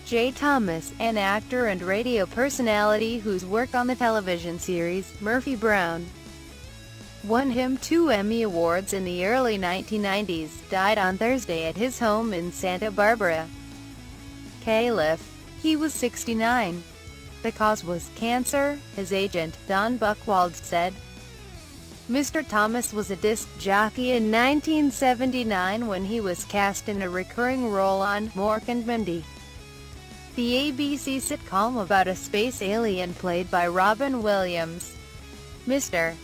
J. Thomas, an actor and radio personality whose work on the television series Murphy Brown won him 2 Emmy Awards in the early 1990s, died on Thursday at his home in Santa Barbara, California. He was 69. The cause was cancer, his agent, Don Buchwald, said. Mr. Thomas was a disc jockey in 1979 when he was cast in a recurring role on Mork and Mindy, the ABC sitcom about a space alien played by Robin Williams. Mr.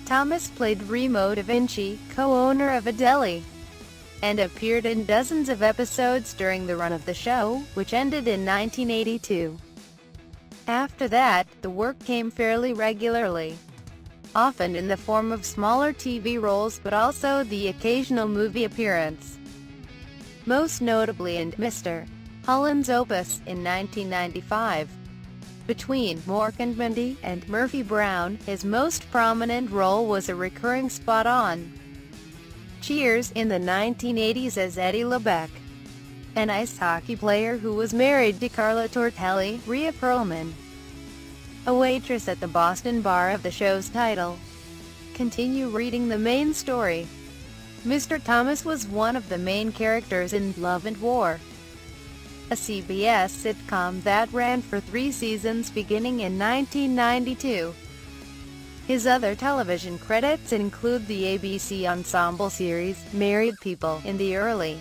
Thomas played Remo da Vinci, co-owner of a deli, and appeared in dozens of episodes during the run of the show, which ended in 1982. After that, the work came fairly regularly, often in the form of smaller TV roles but also the occasional movie appearance, most notably in Mr. Holland's Opus in 1995. Between Mork and Mindy and Murphy Brown, his most prominent role was a recurring spot on Cheers in the 1980s as Eddie LeBeck, an ice hockey player who was married to Carla Tortelli, Rhea Perlman, a waitress at the Boston bar of the show's title. Continue reading the main story. Mr. Thomas was one of the main characters in Love and War, a CBS sitcom that ran for 3 seasons beginning in 1992. His other television credits include the ABC ensemble series, Married People, in the early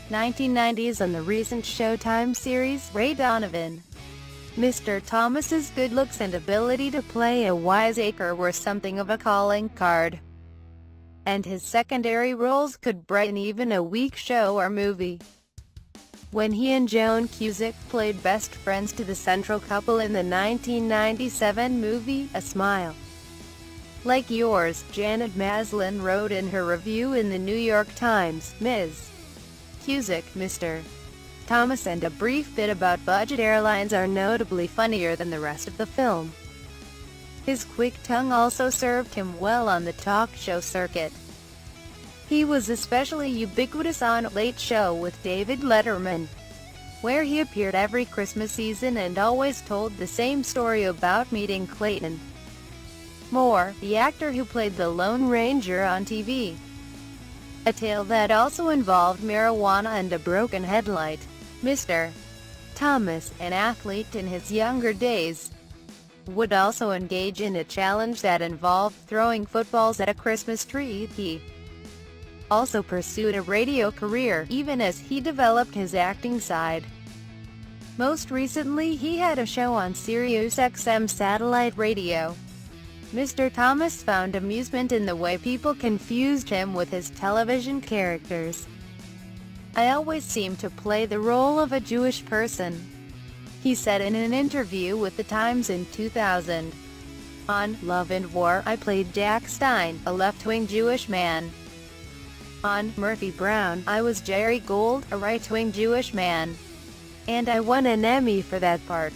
1990s and the recent Showtime series, Ray Donovan. Mr. Thomas's good looks and ability to play a wiseacre were something of a calling card, and his secondary roles could brighten even a weak show or movie. When he and Joan Cusack played best friends to the central couple in the 1997 movie, A Smile Like Yours, Janet Maslin wrote in her review in the New York Times, Ms. Cusack, Mr. Thomas and a brief bit about budget airlines are notably funnier than the rest of the film. His quick tongue also served him well on the talk show circuit. He was especially ubiquitous on Late Show with David Letterman, where he appeared every Christmas season and always told the same story about meeting Clayton Moore, the actor who played the Lone Ranger on TV, a tale that also involved marijuana and a broken headlight. Mr. Thomas, an athlete in his younger days, would also engage in a challenge that involved throwing footballs at a Christmas tree. He also pursued a radio career, even as he developed his acting side. Most recently, he had a show on SiriusXM satellite radio. Mr. Thomas found amusement in the way people confused him with his television characters. "I always seem to play the role of a Jewish person," he said in an interview with The Times in 2000. On Love and War, I played Jack Stein, a left-wing Jewish man. On Murphy Brown, I was Jerry Gold, a right-wing Jewish man, and I won an Emmy for that part.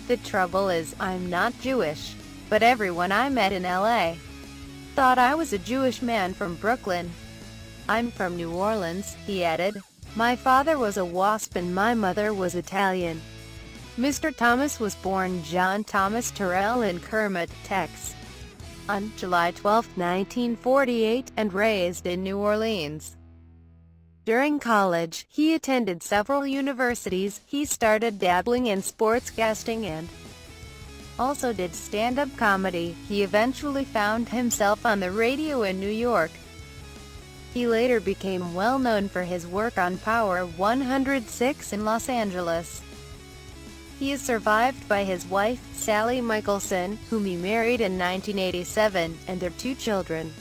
The trouble is, I'm not Jewish, but everyone I met in LA thought I was a Jewish man from Brooklyn. I'm from New Orleans, he added. My father was a WASP and my mother was Italian. Mr. Thomas was born John Thomas Terrell in Kermit, Texas, on July 12, 1948, and raised in New Orleans. During college, he attended several universities. He started dabbling in sportscasting and also did stand-up comedy. He eventually found himself on the radio in New York. He later became well known for his work on Power 106 in Los Angeles. He is survived by his wife, Sally Michelson, whom he married in 1987, and their 2 children,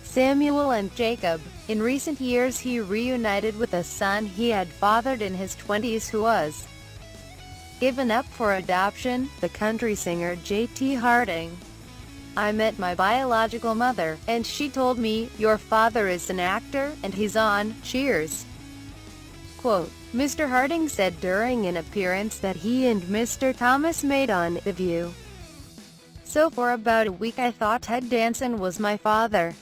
Samuel and Jacob. In recent years he reunited with a son he had fathered in his 20s who was given up for adoption, the country singer J.T. Harding. I met my biological mother, and she told me, your father is an actor, and he's on Cheers. Quote, Mr. Harding said during an appearance that he and Mr. Thomas made on The View. So for about a week I thought Ted Danson was my father.